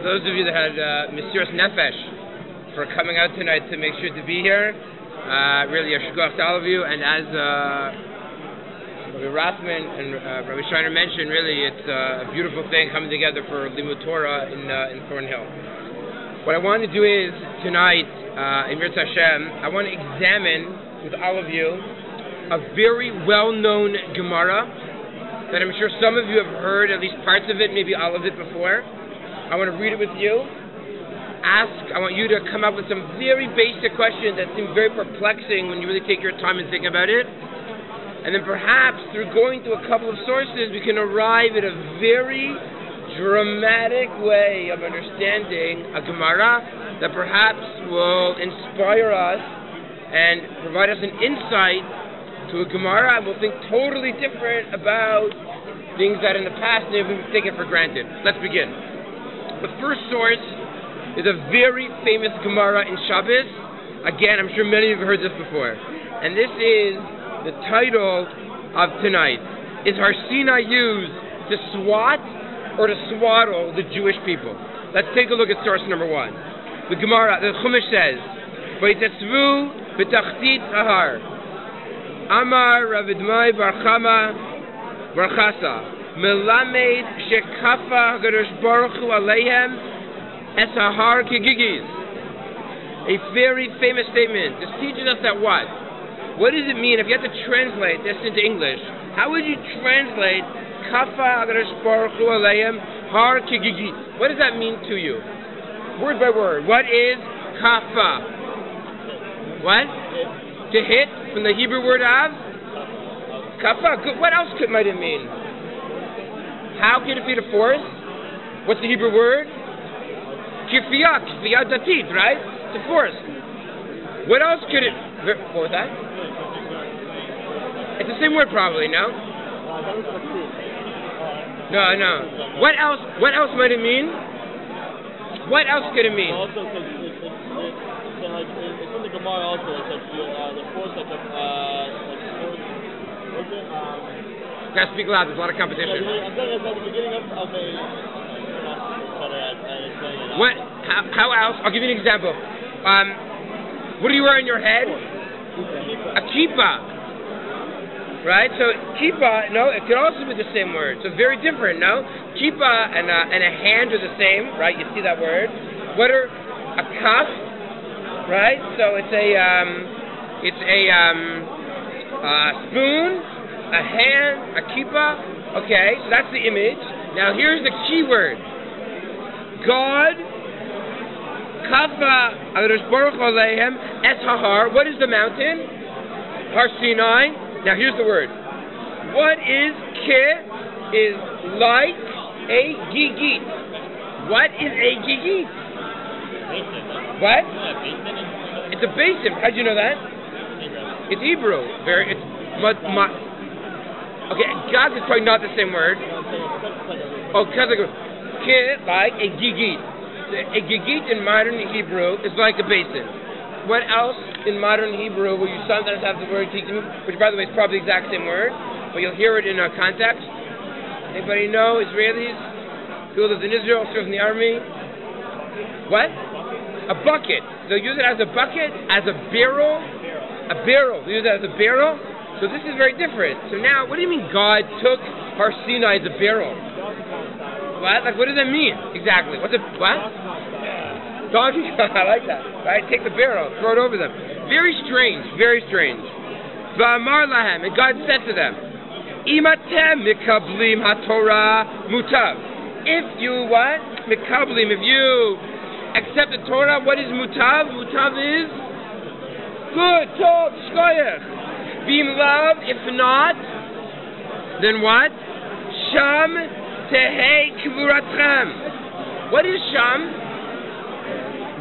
Those of you that had Mesiras Nefesh for coming out tonight to make sure to be here, really a shkoch to all of you. And as Rabbi Rothman and Rabbi Schreiner mentioned, really it's a beautiful thing coming together for Limud Torah in Thornhill. What I want to do is tonight, in Mirz Hashem, I want to examine with all of you a very well-known Gemara that I'm sure some of you have heard at least parts of it, maybe all of it before. I want to read it with you. I want you to come up with some very basic questions that seem very perplexing when you really take your time and think about it. And then perhaps through going to a couple of sources, we can arrive at a very dramatic way of understanding a Gemara that perhaps will inspire us and provide us an insight to a Gemara, and we'll think totally different about things that in the past may have been taken for granted. Let's begin. The first source is a very famous Gemara in Shabbos. Again, I'm sure many of you have heard this before. And this is the title of tonight. Is Har Sinai used to swat or to swaddle the Jewish people? Let's take a look at source number one. The Gemara, the Chumash says, V'yitetzvu b'tachtit ahar. Amar Ravidmai Barchama Barchasa. Melamed shekafa HaKadosh Baruch Hu Aleihem es hahar kegigis. A very famous statement. This teaches us that what? What does it mean if you have to translate this into English? How would you translate kafa HaKadosh Baruch Hu Aleihem har kegigis? What does that mean to you? Word by word. What is kafa? What? To hit from the Hebrew word av? Kafa. What else might it mean? How can it be the force? What's the Hebrew word? Kifiyah datit, right? It's a force. What else could it... What was that? It's the same word probably, no? No. What else might it mean? What else could it mean? Also, it's in the Gemara also. It's like the force like a... You gotta speak loud, there's a lot of competition. I'm saying it's at the beginning of a... What? How else? I'll give you an example. What do you wear on your head? A kippah. Right? So kippah, no, it could also be the same word. So very different, no? Kippah and a hand are the same, right? You see that word. What are a cuff? Right? So it's a spoon, a hand, a kippah. Okay, so that's the image. Now here's the key word. God, Kafa HaKadosh Baruch Hu Aleihem es hahar. What is the mountain? Har Sinai. Now here's the word. What is ke? Is like a gigit. What is a gigit? What? It's a basin. How'd you know that? It's Hebrew. Okay, God is probably not the same word. Oh, like a gigit. A gigit in modern Hebrew is like a basin. What else in modern Hebrew will you sometimes have the word tikkun, which by the way is probably the exact same word, but you'll hear it in a context? Anybody know Israelis? Who lives in Israel, serves in the army? What? A bucket. They'll use it as a bucket, as a barrel. A barrel. They use it as a barrel. So this is very different. So now, what do you mean God took Har Sinai as a barrel? What? Like, what does that mean exactly? What's it? What? Donkey. I like that. Right? Take the barrel, throw it over them. Very strange. Very strange. V'amar lahem, and God said to them, Imatem mikablim haTorah mutav. If you what? Mikablim. If you accept the Torah, what is mutav? Mutav is good, tov, shkoyach. Being love, if not, then what? Sham tehei kvuratchem. What is sham?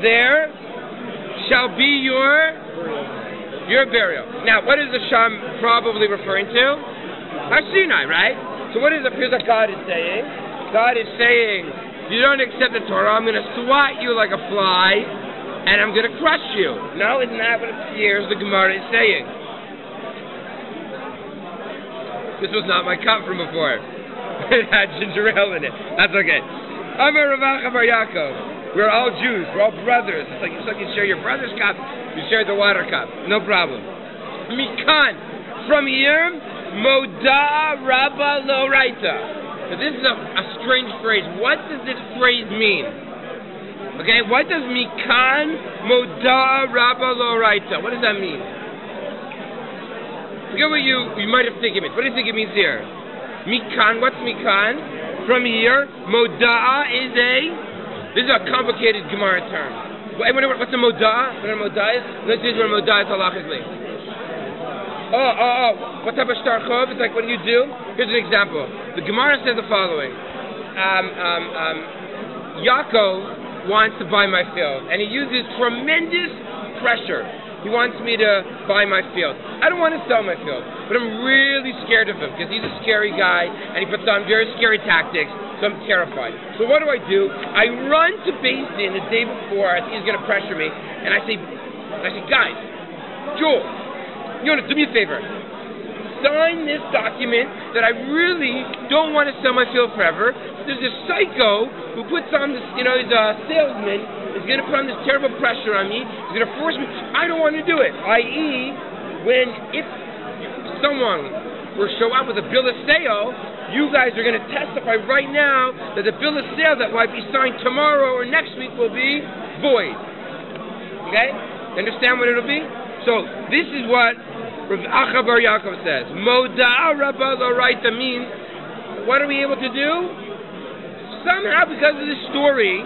There shall be your burial. Now, what is the sham probably referring to? Har Sinai, right? So what is here's what God is saying. God is saying, you don't accept the Torah, I'm going to swat you like a fly, and I'm going to crush you. No, isn't that what it appears the Gemara is saying? This was not my cut from before. It had ginger ale in it. That's okay. Amar Rav Bar Yaakov. We're all Jews. We're all brothers. It's like you share your brother's cup, you share the water cup. No problem. Mikan. From here, Moda Rabba Lo Raita. So this is a strange phrase. What does this phrase mean? Okay, what does Mikan Moda Rabba Lo Raita? What does that mean? Forget what you might have think it means. What do you think it means here? Mikan, what's Mikan? From here, Moda this is a complicated Gemara term. What's a Moda? What a Moda is? Let's see what a Moda is halachically. What type of shtar chov? It's like, what do you do? Here's an example. The Gemara says the following. Yaakov wants to buy my field, and he uses tremendous pressure. He wants me to buy my field. I don't want to sell my field, but I'm really scared of him because he's a scary guy, and he puts on very scary tactics, so I'm terrified. So what do? I run to Beis Din the day before. I think he's going to pressure me, and I say, guys, Jul, you want to do me a favor? Sign this document that I really don't want to sell my field forever. There's this psycho who puts on this, he's a salesman, is going to put on this terrible pressure on me. He's going to force me. I don't want to do it. I.e., if someone were to show up with a bill of sale, you guys are going to testify right now that the bill of sale that might be signed tomorrow or next week will be void. Okay? Understand what it'll be? So this is what Rav Bar Yaakov says. Moda Rabba Lo Raita means, what are we able to do? Somehow, because of this story,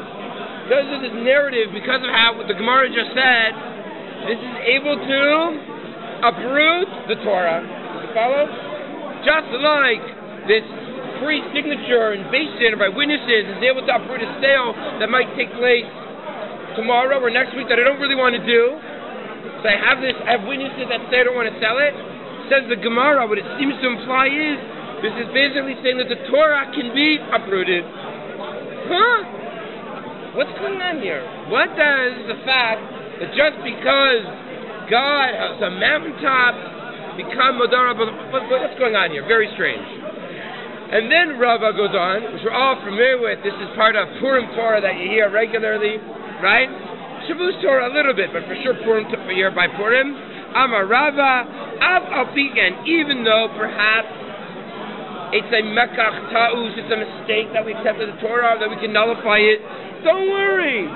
because of this narrative, because of how what the Gemara just said, this is able to uproot the Torah. Does it follow? Just like this free signature and Beis Din by witnesses is able to uproot a sale that might take place tomorrow or next week that I don't really want to do. So I have witnesses that say I don't want to sell it. Says the Gemara, what it seems to imply is, this is basically saying that the Torah can be uprooted. Huh? What's going on here? What does the fact that just because God has a mountaintop become Modara? What's going on here? Very strange. And then Rava goes on, which we're all familiar with. This is part of Purim Torah that you hear regularly, right? Shavuos Torah a little bit, but for sure Purim here by Purim. Amar Rava, Av Alpigan, even though perhaps it's a mekach ta'us, it's a mistake that we accepted the Torah, that we can nullify it. Don't worry.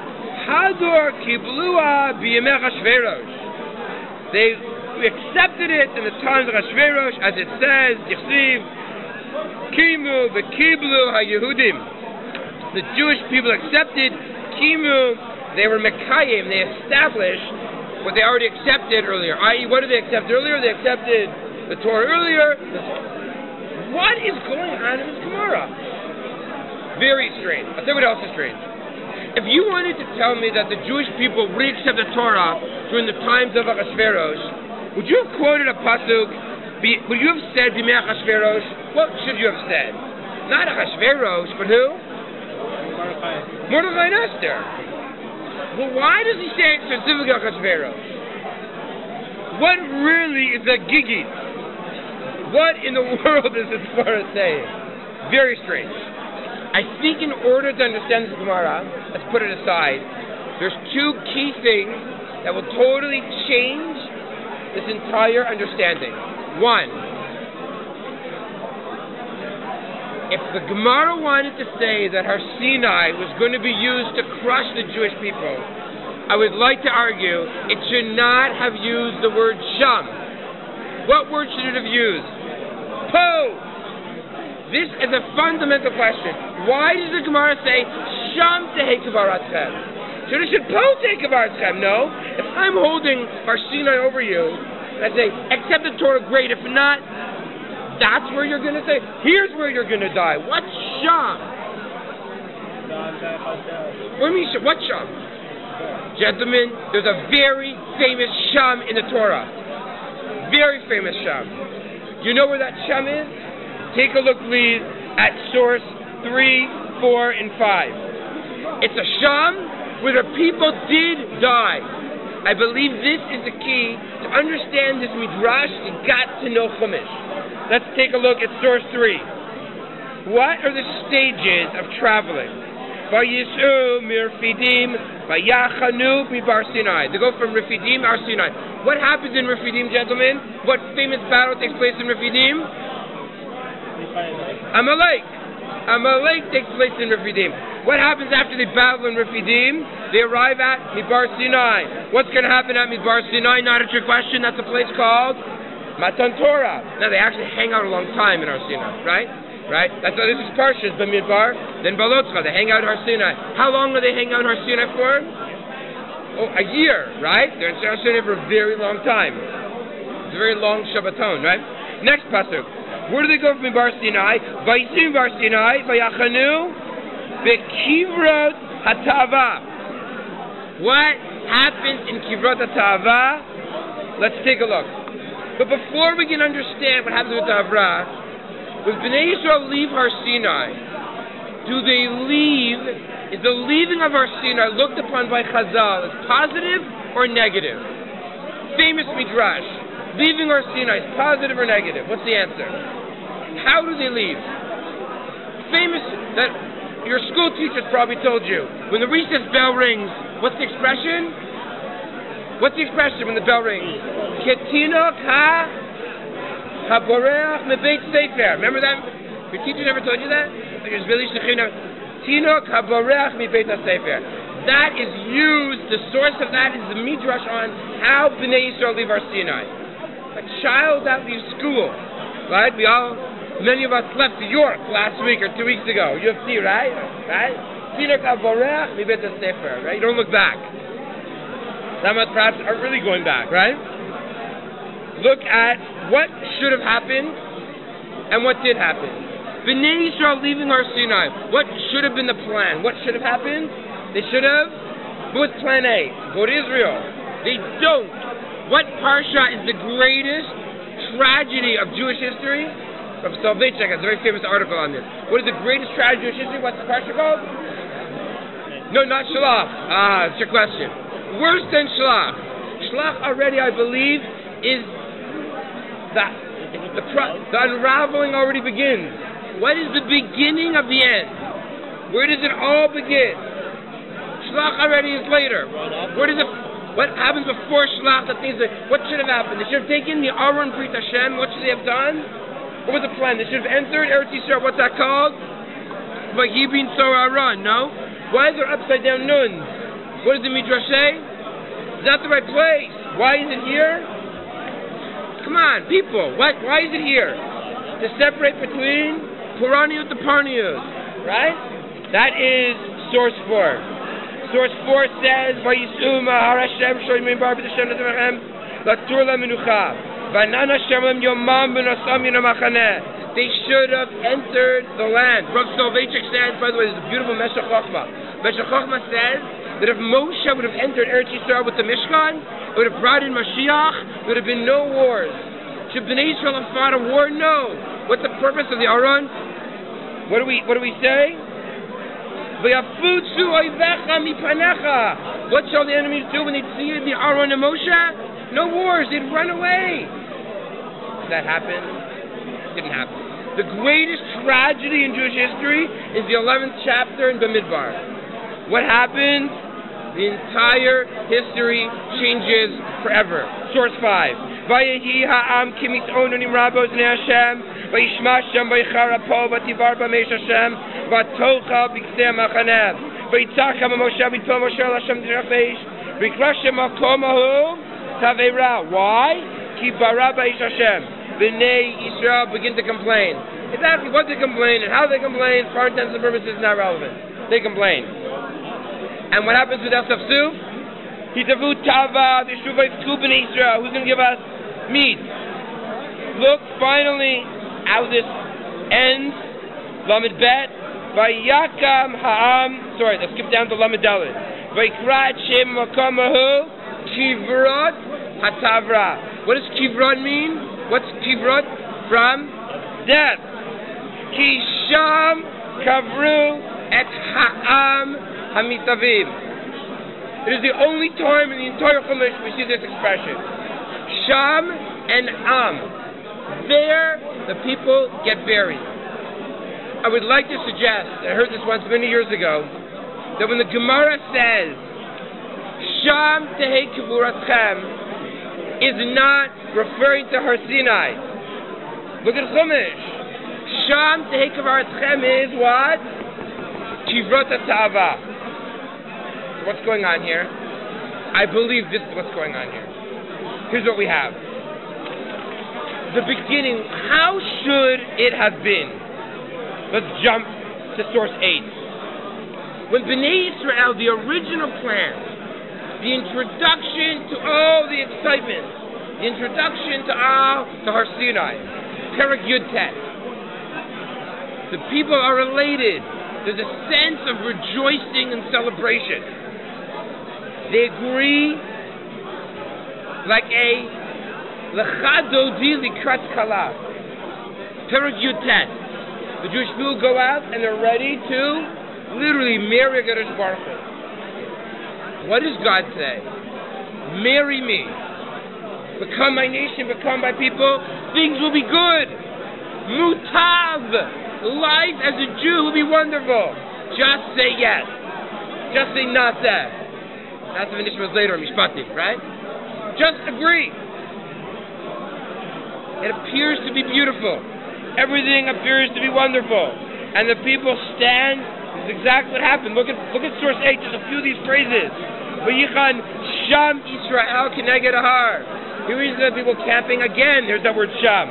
Hador kiblua b'yemei Achashverosh. We accepted it in the times of Achashverosh, as it says, Yichsiv, Kimu v'kiblu ha-Yehudim. The Jewish people accepted Kimu. They were Mekayim. They established what they already accepted earlier. I.e., what did they accept earlier? They accepted the Torah earlier. What is going on in this Gemara? Very strange. I'll tell you what else is strange. If you wanted to tell me that the Jewish people re-accepted the Torah during the times of Achashverosh, would you have quoted a pasuk? Would you have said B'mei Achashverosh? What should you have said? Not Achashverosh, but who? Mordechai and Esther. Well, why does he say specifically Achashverosh? What really is a gigit? What in the world is this Gemara saying? Very strange. I think in order to understand this Gemara, let's put it aside, there's two key things that will totally change this entire understanding. One, if the Gemara wanted to say that Har Sinai was going to be used to crush the Jewish people, I would like to argue it should not have used the word Sham. What word should it have used? Po! This is a fundamental question. Why does the Gemara say Sham tehei kavaratchem? Should Po tehei kavaratchem? No. If I'm holding Har Sinai over you, and I say, accept the Torah, great. If not, that's where you're going to say, here's where you're going to die. What's Sham? What do you mean, what's Sham? Gentlemen, there's a very famous Sham in the Torah. Very famous Sham. You know where that Sham is? Take a look, please, at source 3, 4, and 5. It's a Sham where the people did die. I believe this is the key to understand this Midrash. You got to know Chumash. Let's take a look at source 3. What are the stages of traveling? Vayisu mirfidim vayachanu mibar Sinai. They go from Refidim to Sinai. What happens in Refidim, gentlemen? What famous battle takes place in Refidim? Amalek. Amalek takes place in Refidim. What happens after they battle in Refidim? They arrive at Midbar Sinai. What's going to happen at Midbar Sinai? Not a trick question. That's a place called Matan Torah. Now they actually hang out a long time in Har Sinai, right? Right? That's why this is Parshas Bamidbar. Then Balotcha, they hang out Har Sinai. How long are they hanging out Har Sinai for? Oh, a year, right? They're in Har Sinai for a very long time. It's a very long Shabbaton, right? Next pasuk. Where do they go from Midbar Sinai? Vayisim Bar Sinai, Vayachanu, Bekivrot Hatava. What happens in Kivrot HaTa'ava? Let's take a look. But before we can understand what happens with Ta'avra, when Bnei Yisrael leave Har Sinai, do they leave, is the leaving of Har Sinai looked upon by Chazal as positive or negative? Famous Midrash. Leaving Har Sinai is positive or negative? What's the answer? How do they leave? Famous, that your school teachers probably told you, when the recess bell rings, what's the expression? What's the expression when the bell rings? Ketinok ha-boreach mebeit sefer. Remember that? Your teacher never told you that? Tinok ha-boreach mebeit sefer. That is used, the source of that is the Midrash on how Bnei Yisrael leave Har Sinai. A child that leaves school, right? Many of us left New York last week or 2 weeks ago. UFC, right? Right? Tinok ha-boreach mebeit sefer. Right? You don't look back. Some of us perhaps are really going back, right? Look at what should have happened and what did happen. Bnei Yisrael leaving Har Sinai. What should have been the plan? What should have happened? They should have. What's plan A? Go to Israel. They don't. What parsha is the greatest tragedy of Jewish history? Rabbi Soloveitchik has a very famous article on this. What is the greatest tragedy of Jewish history? What's the parsha called? No, not Shalach. It's your question. Worse than Shlach. Shlach already, I believe, is the unraveling already begins. What is the beginning of the end? Where does it all begin? Shlach already is later. What happens before Shlach? What should have happened? They should have taken the Aron Brit Hashem. What should they have done? What was the plan? They should have entered Eretz Yisrael. What's that called? Vayibin So Aron. No? Why is there upside down nuns? What does the Midrash say? It's not the right place. Why is it here? Come on, people. Why is it here? To separate between Puraniut and Parniut. Right? That is source 4. Source 4 says, Vayisu Mahar Hashem Shoyim Bar B'Deshem Nezavachem Latur La Menucha Vanan Hashem Lam Yomam B'Nosam Yinamachaneh. They should have entered the land. Rabbi Soloveitchik says, by the way, this is a beautiful Meshech Chochmah. Meshech Chochmah says that if Moshe would have entered Eretz Yisrael with the Mishkan, it would have brought in Mashiach, there would have been no wars. Should Bnei Yisrael have fought a war? No. What's the purpose of the Aron? What do we say? What shall the enemies do when they see the Aron and Moshe? No wars. They'd run away. Did that happen? Didn't happen. The greatest tragedy in Jewish history is the 11th chapter in Bamidbar. What happens? The entire history changes forever. Source 5. Vayehi ha'am kimit onunim rabos ne Hashem vayishma Hashem vaycharapo vativar b'meish Hashem vatocha b'ksei ha'machanev vayitzach ha'moshe v'yitpol Moshe Hashem d'rafeish v'yikra Hashem makom hahu taveira. Why? Ki bara b'eish Hashem. Bnei Yisrael begin to complain. Exactly what they complain and how they complain, for all intents and purposes, is not relevant. They complain. And what happens with El Safsuf? Hitavu Tava, the Shuvay Tkub in Israel. Who's going to give us meat? Look finally how this ends. Lamed Bet. Vayakam Ha'am. Sorry, let's skip down to Lamed Dalet. Vaykrat Shem Makamahu. Kivrot Hatavra. What does Kivrot mean? What's Kivrot? From death. Kisham Kavru Et Ha'am Hamitavim. It is the only time in the entire Chumash we see this expression. Sham and Am. There, the people get buried. I would like to suggest, I heard this once many years ago, that when the Gemara says, Sham tehei kivuratchem, is not referring to Har Sinai. Look at Chumash. Sham tehei kivuratchem is what? Kivrot HaTa'ava. What's going on here? I believe this is what's going on here. Here's what we have. The beginning, how should it have been? Let's jump to source 8. When Bnei Israel, the original plan, the introduction to all the excitement, the introduction to Har Sinai, Perek Yud Tet, the people are elated. There's a sense of rejoicing and celebration. They agree like a Lecha Dodi Likrat Kala. Perek Yud Tet. The Jewish people go out and they're ready to literally marry Gadosh Baruch Hu. What does God say? Marry me. Become my nation, become my people. Things will be good. Mutav. Life as a Jew will be wonderful. Just say yes. Just say not that. That's the Vinishma was later in Mishpatim, right? Just agree. It appears to be beautiful. Everything appears to be wonderful. And the people stand. This is exactly what happened. Look at source 8, just a few of these phrases. V'yichan Sham Yisrael Keneged Ahar. Here is the people camping again. There's that word Sham.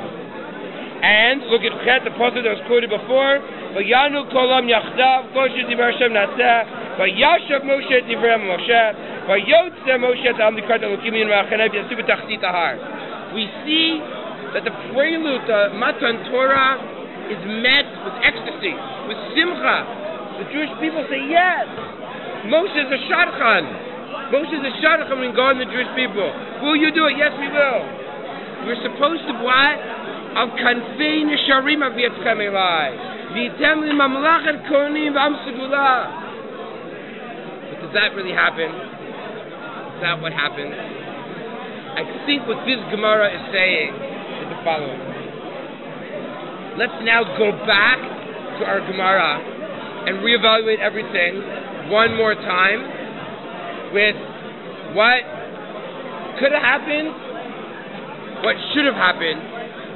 And look at Chet, the pasuk that was quoted before. V'yanu kolam yachdav kosher divar Hashem naseh. V'yashav Moshe divrei Moshe. V'yotze Moshe ta'am dikrat elokim yin ra'chanev yasu b'tachtit ahar. We see that the prelude to Matan Torah is met with ecstasy, with simcha. The Jewish people say yes. Moshe is a shadchan. Moshe is a shadchan when God and the Jewish people. Will you do it? Yes, we will. We're supposed to what? Al kanfei nesharim avietchem elai. V'item li mamlachet konim v'am segula. But does that really happen? Is that what happens? I think what this Gemara is saying is the following. Let's now go back to our Gemara and reevaluate everything one more time with what could have happened, what should have happened,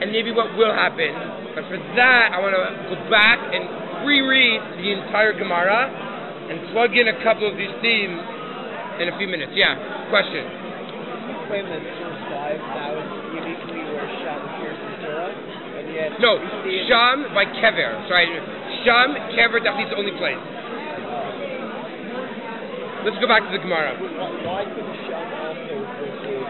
and maybe what will happen. But for that, I want to go back and reread the entire Gemara and plug in a couple of these themes in a few minutes. Yeah, question. Claim that source 5 now is uniquely where Sham appears in Torah, and yet no, Sham by Kever. Sorry, Sham, Kever, that's the only place. Let's go back to the Gemara. Why couldn't Sham also refer to here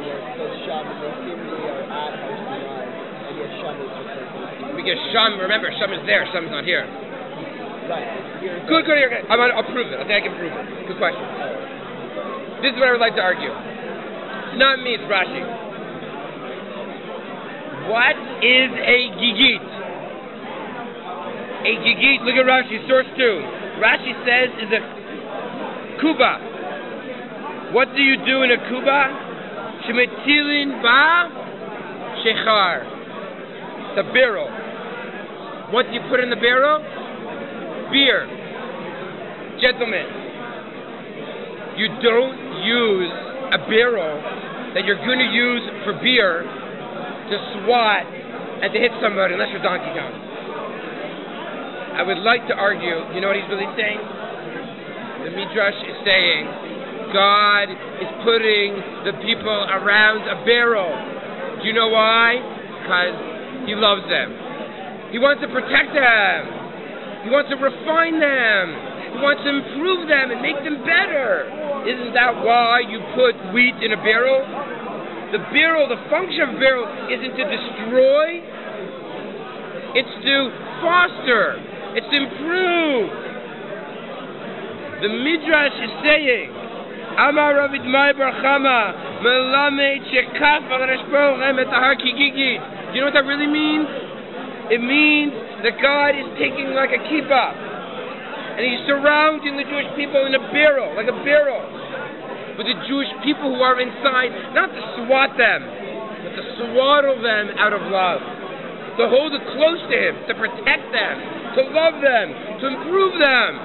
where it says Sham and they seemingly are at Har Sinai, and yet Sham is referred to? Because Sham, remember, Sham is there, Sham is not here. Right. Good. I'll prove it. I think I can prove it. Good question. This is what I would like to argue. It's not me, it's Rashi. What is a gigit? A gigit, look at Rashi, source 2. Rashi says is a kuba. What do you do in a kuba? Shemetilin ba shechar. The barrel. What do you put in the barrel? Beer. Gentlemen, you don't use a barrel that you're going to use for beer to swat and to hit somebody unless you're Donkey Kong. I would like to argue, you know what he's really saying? The Midrash is saying God is putting the people around a barrel. Do you know why? Because He loves them. He wants to protect them. He wants to refine them. He wants to improve them and make them better. Isn't that why you put wheat in a barrel? The barrel, the function of a barrel isn't to destroy. It's to foster. It's to improve. The Midrash is saying, Amar Ravid Mai Barchama, Melamed Shekaf Arashpo Remet Ahar Kigigi. Do you know what that really means? It means that God is taking like a kippah, and He's surrounding the Jewish people in a barrel, like a barrel, with the Jewish people who are inside, not to swat them, but to swaddle them out of love, to hold it close to Him, to protect them, to to love them, to improve them.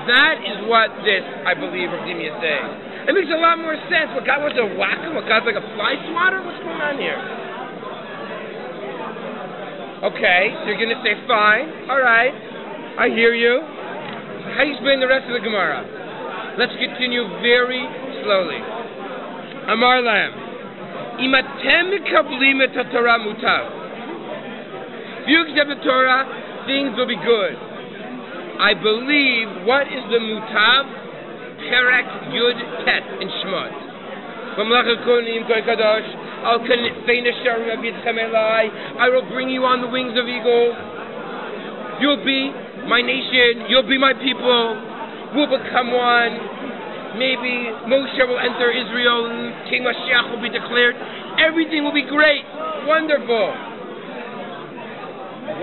That is what this, I believe, Rabbi is saying. It makes a lot more sense. What God wants to whack him? What God's like a fly swatter? What's going on here? Okay, so you're going to say, fine, all right, I hear you. How do you explain the rest of the Gemara? Let's continue very slowly. Amar Lam, Imatem mikablim et Torah mutav. If you accept the Torah, things will be good. I believe, what is the mutav? Perek Yud Tet in Shemot. I will bring you on the wings of eagles. You'll be my nation. You'll be my people. We'll become one. Maybe Moshe will enter Israel and King Mashiach will be declared. Everything will be great. Wonderful.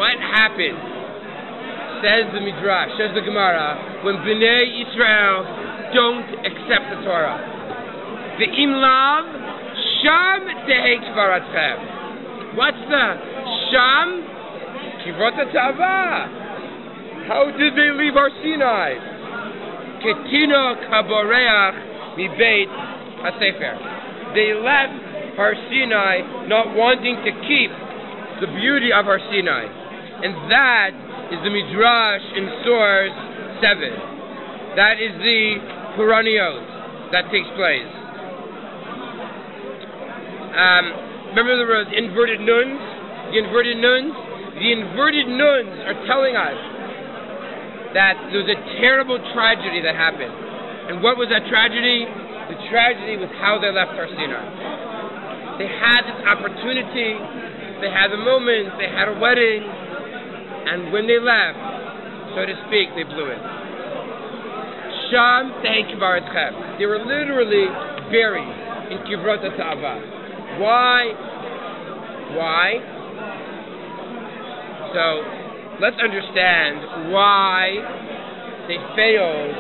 What happened? Says the Midrash, says the Gemara, when Bnei Yisrael don't accept the Torah. Ve'im lav, sham tehei kvaratchem. What's the sham? Kivot HaTa'ava. How did they leave our Sinai? Ketino kaboreach mi beit hasefer. They left our Sinai not wanting to keep the beauty of our Sinai. And that is the Midrash in source 7. That is the Puraniot that takes place. Remember the inverted nuns? The inverted nuns? The inverted nuns are telling us that there was a terrible tragedy that happened. And what was that tragedy? The tragedy was how they left our Sinai. They had this opportunity, they had a moment, they had a wedding, and when they left, so to speak, they blew it. Sham tehei kvaratchem. They were literally buried in Kivrot HaTa'ava. Why? So, let's understand why they failed.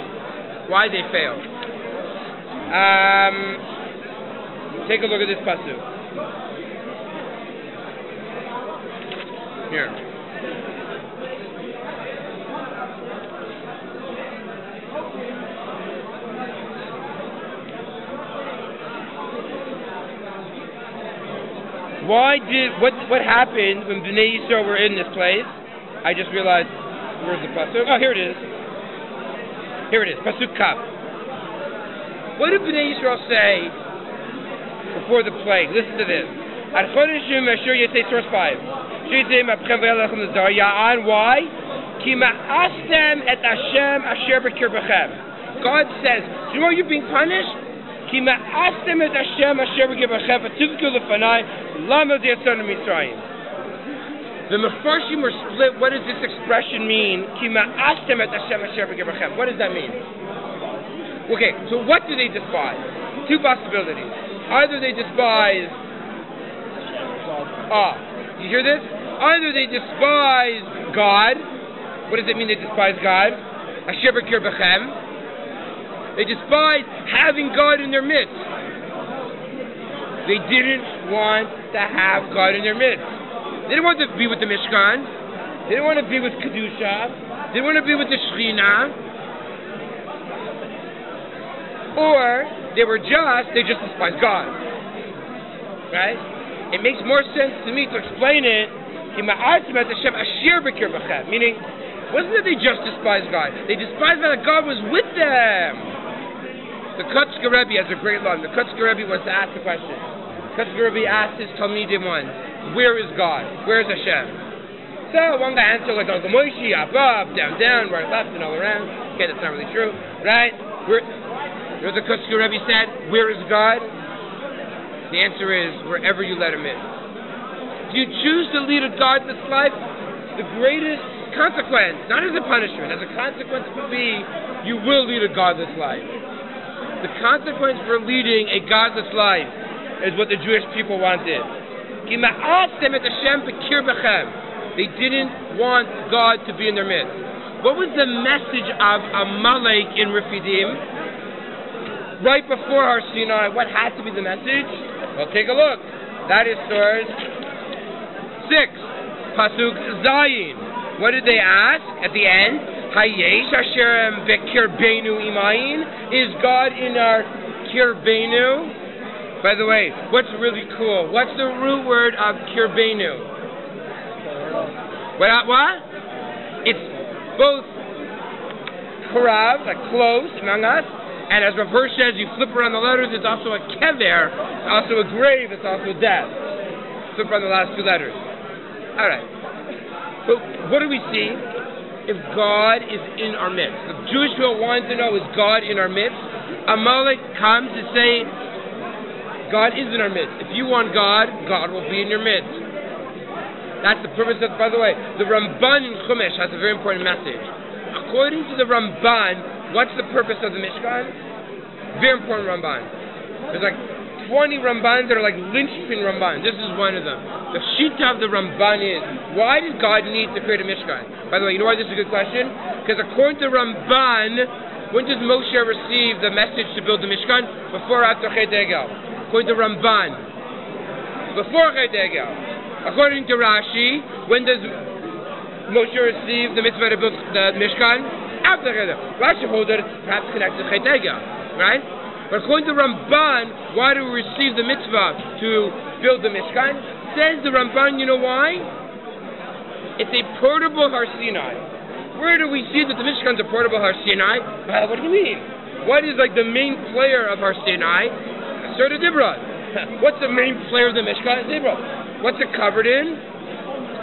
Take a look at this pasuk. Here. What happened when Bnei Yisrael were in this place? I just realized, where's the pasuk? Oh, here it is. Pasuk Kaf. What did Bnei Yisrael say before the plague? Listen to this. Ad chodeshim asher yetei source 5. Sheitzei mapchem ve'elechem l'zar ya'an. Why? Ki ma'astem et Hashem asher b'kirbechem. God says, do you know you're being punished? Ki ma'astem et Hashem asher b'kirbechem v'tivku lefanai lama z'yatzonu mitzrayim. The Mefarshim were split. What does this expression mean? Ki ma'astem et Hashem asher b'kirbechem. What does that mean? Okay, so what do they despise? Two possibilities. Either they despise you hear this? Either they despise God. What does it mean they despise God? Asher b'kirbechem. They despise having God in their midst. They didn't want to have God in their midst. They didn't want to be with the Mishkan. They didn't want to be with Kedusha. They didn't want to be with the Shekhinah. Or they just despise God. Right? It makes more sense to me to explain it. Meaning, wasn't that they just despised God? They despised that God was with them. The Kutzker Rebbe has a great line. The Kutzker Rebbe wants to ask the question. The Kutzker Rebbe asked his Talmidim once, where is God? Where is Hashem? So one guy answered like Uncle Moshe, up, down, right, left, and all around. Okay, that's not really true, right? Where the Kutzker Rebbe said, where is God? The answer is, wherever you let him in. If you choose to lead a godless life, the greatest consequence, not as a punishment, as a consequence will be, you will lead a godless life. The consequence for leading a godless life is what the Jewish people wanted. They didn't want God to be in their midst. What was the message of Amalek in Refidim? Right before Har Sinai, what had to be the message? Well, take a look. That is source 6, Pasuk Zayin. What did they ask at the end? Hayesh Hashem v'kirbeinu imayin? Is God in our kirbeinu? By the way, what's really cool? What's the root word of kirbeinu? What? It's both karav, like close among us, and as Rav Hirsch says, you flip around the letters, it's also a kever, also a grave, it's also death. Flip around the last two letters. Alright. So what do we see? If God is in our midst. The Jewish people want to know, is God in our midst? Amalek comes to say, God is in our midst. If you want God, God will be in your midst. That's the purpose of, by the way, the Ramban in Chumash has a very important message. According to the Ramban, what's the purpose of the Mishkan? Very important Ramban. There's like 20 Rambans that are like linchpin Rambans. This is one of them. The Shita of the Ramban is, why does God need to create a Mishkan? By the way, you know why this is a good question? Because according to Ramban, when does Moshe receive the message to build the Mishkan? Before or after Chet Egel? According to Ramban. Before Chet Egel. According to Rashi, when does Moshe receive the mitzvah to build the Mishkan? After Chet Egel. Rashi holds that it's perhaps connected to Chet Egel. Right? But according to Ramban, why do we receive the mitzvah to build the Mishkan? Says the Ramban, you know why? It's a portable Har Sinai. Where do we see that the Mishkan's a portable Har Sinai? Well, what do you mean? What is like the main player of Har Sinai? Asher Dibra. What's the main player of the Mishkan? Dibra. What's it covered in?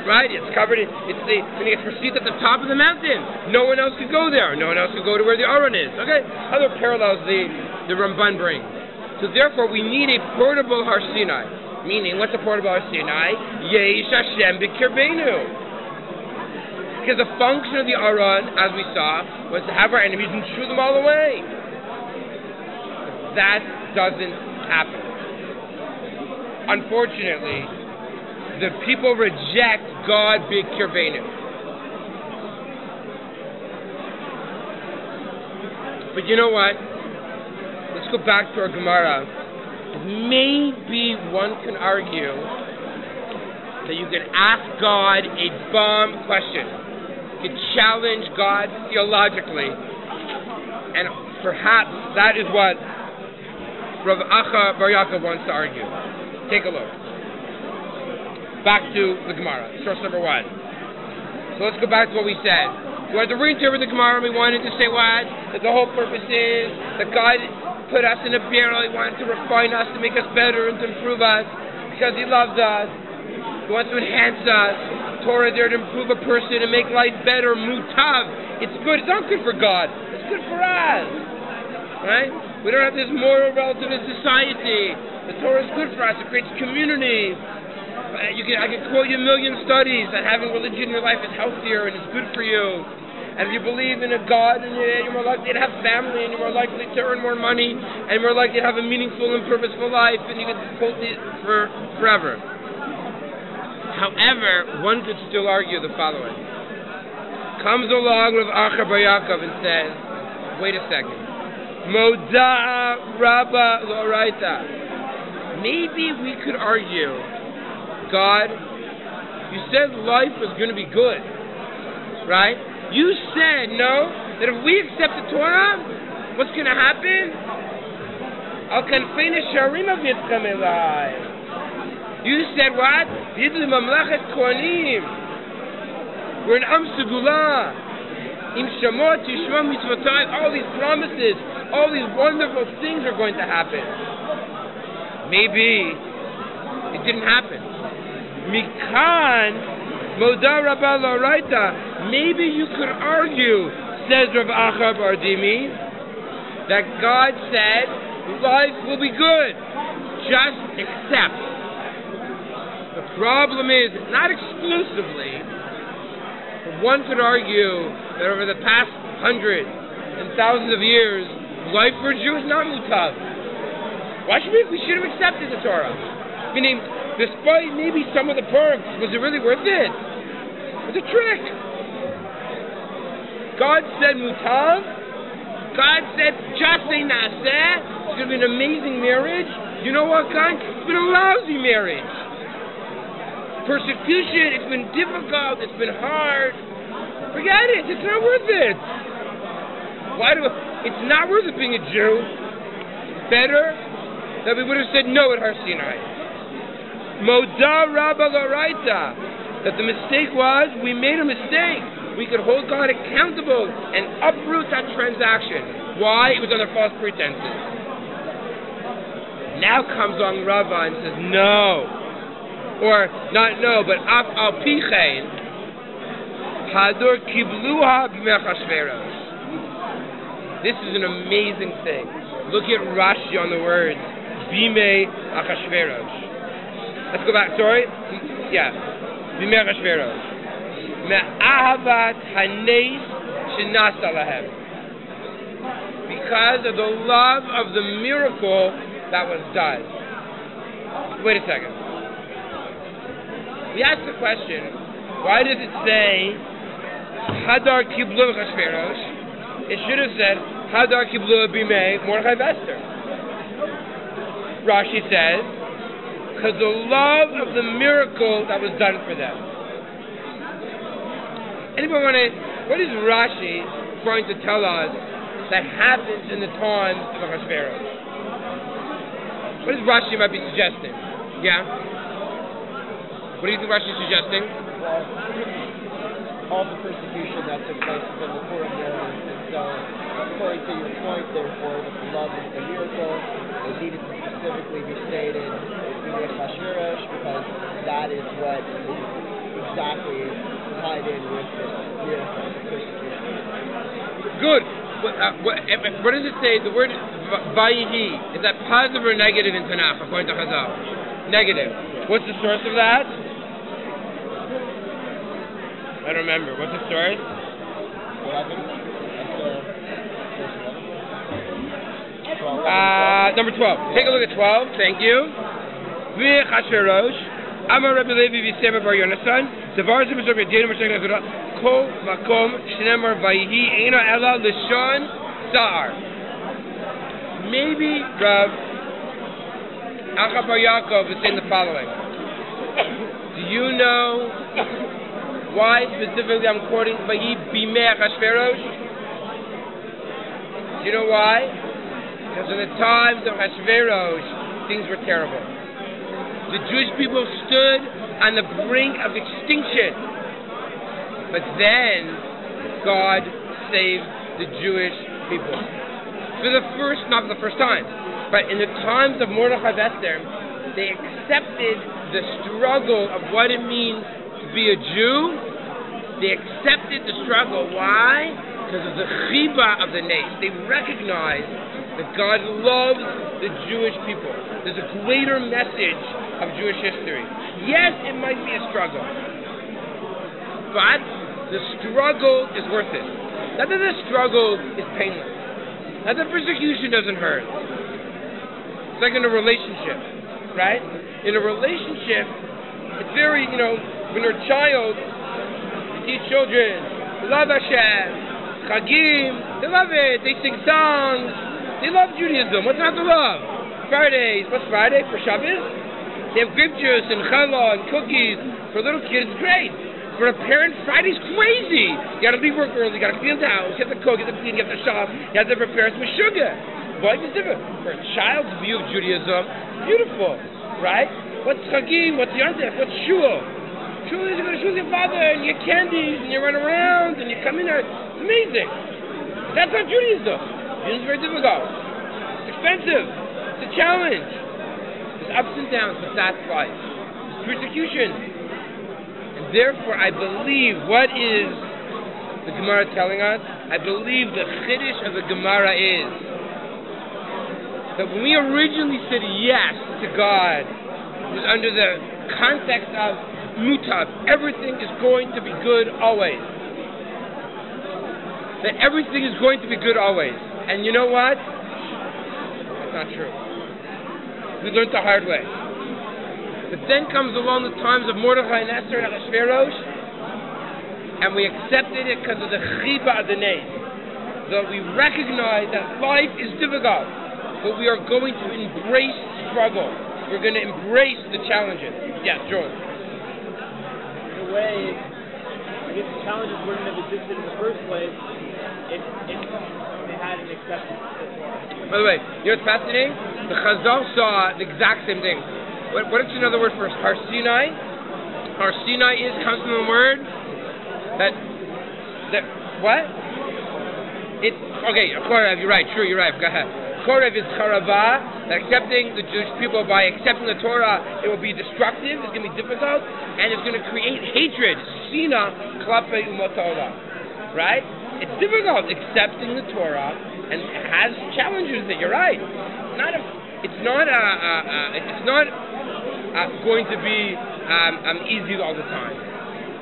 Right? It's covered in, when it gets received at the top of the mountain. No one else could go there. No one else could go to where the Aron is. Okay? Other parallels the Ramban brings. So therefore, we need a portable Har Sinai. Meaning, what's a portable Har Sinai? Yesh Hashem b'kirbeinu. Because the function of the Aron, as we saw, was to have our enemies and shoo them all away. That doesn't happen. Unfortunately, the people reject God b'kirbeinu. But you know what? Let's go back to our Gemara. Maybe one can argue that you can ask God a bomb question. You can challenge God theologically. And perhaps that is what Rav Acha Bar Yaakov wants to argue. Take a look. Back to the Gemara, source number 1. So let's go back to what we said. We wanted to reinterpret the Gemara, and we wanted to say what? That the whole purpose is that God put us in a barrel. He wanted to refine us, to make us better, and to improve us, because He loves us. He wants to enhance us. Torah is there to improve a person and make life better. Mutav. It's good. It's not good for God. It's good for us. Right? We don't have this moral relativist society. The Torah is good for us. It creates community. I can quote you a million studies that having religion in your life is healthier and it's good for you. And if you believe in a God, and you're more likely to have family, and you're more likely to earn more money, and you're more likely to have a meaningful and purposeful life, and you can quote it for forever. However, one could still argue the following. Comes along with Acha Bar Yaakov and says, wait a second. Moda Rabba Loraita. Maybe we could argue, God, you said life was going to be good, right? You said, no, that if we accept the Torah, what's going to happen? Al kanfei nesharim avitzchem elai. You said what? Yidli mamlachet kohanim. We're an Am Segula. Im shamot tishma mitzvotai. All these promises, all these wonderful things are going to happen. Maybe it didn't happen. Mikan Moda Rabba Loraita. Maybe you could argue, says Rav Acha Bar Dimi, that God said life will be good. Just accept. The problem is, not exclusively, but one could argue that over the past hundreds and thousands of years, life for a Jew is not mutav. Why should we should have accepted the Torah? Meaning, despite maybe some of the perks, was it really worth it? It was a trick. God said mutav. God said just a naseh. It's going to be an amazing marriage. You know what, God? It's been a lousy marriage. Persecution, it's been difficult, it's been hard. Forget it. It's not worth it. It's not worth it being a Jew. Better that we would have said no at Har Sinai. Moda Rabba L'Oraita. That the mistake was, we made a mistake. We could hold God accountable and uproot that transaction. Why? It was under false pretenses. Now comes on Rabbi and says no. Or, not no, but Af Al Pichein. Hadur Kibluha B'Mechashverosh. This is an amazing thing. Look at Rashi on the words Bimei Achashverosh. Let's go back. Sorry. Yeah. Bimei Achashverosh. Me'ahavat hanes shenasa lahem. Because of the love of the miracle that was done. Wait a second. We asked the question, why does it say Hadar Kiblu Achashverosh? It should have said Hadar Kiblu Bimei Mordechai Vester. Rashi says, because the love of the miracle that was done for them. Anybody want to? What is Rashi trying to tell us that happens in the times of Achashverosh? What is Rashi might be suggesting? Yeah. What do you think Rashi is suggesting? Well, all the persecution that took place within the Torah narrative, and so according to your point, therefore, with the love of the miracle, it needed to specifically be stated in Achashverosh because that is what is exactly tied in with the miracle of persecution. Good. What does it say? The word Vayihi, is that positive or negative in Tanakh, according to Chazal? Negative. What's the source of that? I don't remember. What's the source? 11. Number 12. Take a look at 12. Thank you. V'chashverosh. Amar Rabbi Levi v'Sema bar Yonasan. Devar zeh b'zor b'yadinu b'shek l'zorah. Kol makom shnemar vayihi eina ela l'shon sa'ar. Maybe Rav Acha bar Yaakov is saying the following. Do you know why specifically I'm quoting Vayi Bimei Achashverosh? Do you know why? Because in the times of Achashverosh, things were terrible. The Jewish people stood on the brink of extinction. But then, God saved the Jewish people. Not for the first time, but in the times of Mordechai Vester, they accepted the struggle of what it means to be a Jew. They accepted the struggle. Why? Because of the chiba of the nation. They recognized that God loves the Jewish people. There's a greater message of Jewish history. Yes, it might be a struggle, but the struggle is worth it. Not that the struggle is painless. Not that persecution doesn't hurt. It's like in a relationship, right? In a relationship, it's very, when you're a child, you teach children, they love Hashem, Chagim, they love it, they sing songs, they love Judaism. What's not to love? Fridays, what's Friday? For Shabbos? They have grape juice and challah and cookies. For little kids, it's great. For a parent, Friday's crazy. You gotta leave work early, you gotta clean the house, you have to cook, you have to clean, you have to shop, you have to prepare some sugar. Life is different. For a child's view of Judaism, beautiful, right? What's Chagim? What's Yontif? What's Shul? Shul is you go to shul with your father and you get candies and you run around and you come in there. It's amazing. That's not Judaism. Judaism is very difficult. It's expensive. It's a challenge. There's ups and downs, but that's life. There's persecution. And therefore, I believe, what is the Gemara telling us? I believe the chiddush of the Gemara is that when we originally said yes to God, it was under the context of mutab, everything is going to be good always. That everything is going to be good always. And you know what? That's not true. We learned the hard way. But then comes along the times of Mordechai and Esther and Achashverosh, and we accepted it because of the chiba of the name. That we recognize that life is difficult, but we are going to embrace struggle. We're going to embrace the challenges. Yeah, Joel. In a way, guess the challenges wouldn't have existed in the first place if they hadn't accepted the Torah. By the way, you know what's fascinating? The Chazal saw the exact same thing. What's another word for Har Sinai? Har Sinai comes from the word that what? It's okay. Korev, you're right. True, you're right. Go ahead. Korev is charava. That accepting the Jewish people by accepting the Torah, it will be destructive. It's going to be difficult, and it's going to create hatred. Sina klape umatorah. Right? It's difficult accepting the Torah, and it has challenges. That you're right. It's not going to be easy all the time.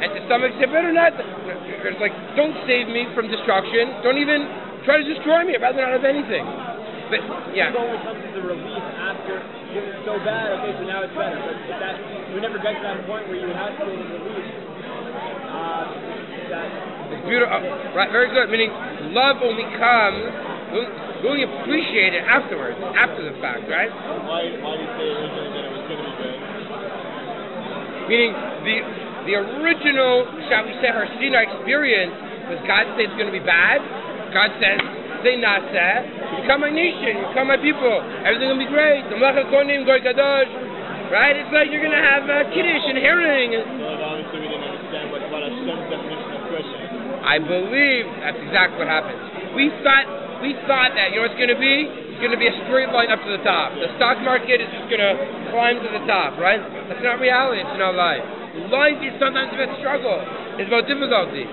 And to some extent, better not. It's like, don't save me from destruction. Don't even try to destroy me. I'd rather not have anything. But yeah. It only comes to the relief after it was so bad. Okay, so now it's better. But that we never get to that point where you would have to feel the relief. It's beautiful. Right, very good. Meaning, love only comes. We only appreciate it afterwards, after the fact, right? Why did you say originally that it was going to be good? Meaning the original, shall we say, Har Sinai experience was God said it's going to be bad. God says, say naseh, you become my nation, you become my people, everything will be great. Right? It's like you're going to have kiddush and herring. Well, obviously we didn't understand what Hashem's definition of Christian. I believe that's exactly what happened. We thought that, you know what it's going to be? It's going to be a straight line up to the top. The stock market is just going to climb to the top, right? That's not reality. It's not life. Life is sometimes about struggle. It's about difficulty.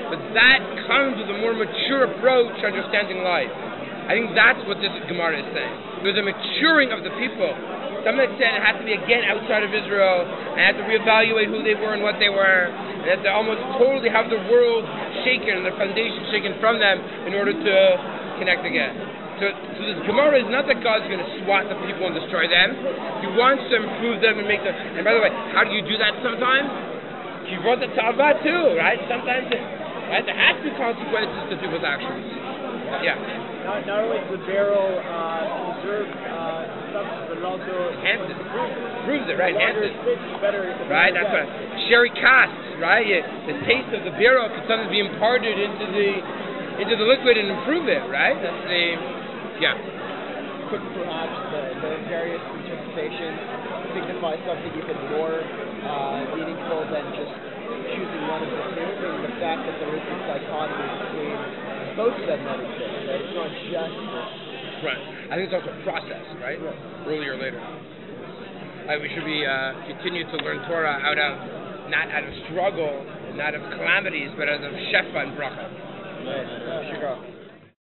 But that comes with a more mature approach to understanding life. I think that's what this Gemara is saying. There's a maturing of the people. Some extent it has to be again outside of Israel, and have to reevaluate who they were and what they were, and have to almost totally have the world shaken and the foundation shaken from them in order to connect again. So this Gemara is not that God's going to swat the people and destroy them. He wants to improve them and make them. And by the way, how do you do that sometimes? He wrote the Tava too, right? Sometimes, right? There has to be consequences to people's actions. Yeah. Not only does the barrel preserve substance, but it also enhances it. Proves it, right? Enhances it. Better. Right? That's what sherry casks, right? The taste of the barrel can sometimes be imparted into the liquid and improve it, right? That's the Could perhaps the various interpretations signify something even more meaningful than just choosing one of the two, and the fact that there is this dichotomy between both of them that exist, right? It's not just this. Right. I think it's also a process, right? Earlier or later. We should be continue to learn Torah not out of struggle, not of calamities, but out of shefa and bracha. Sure.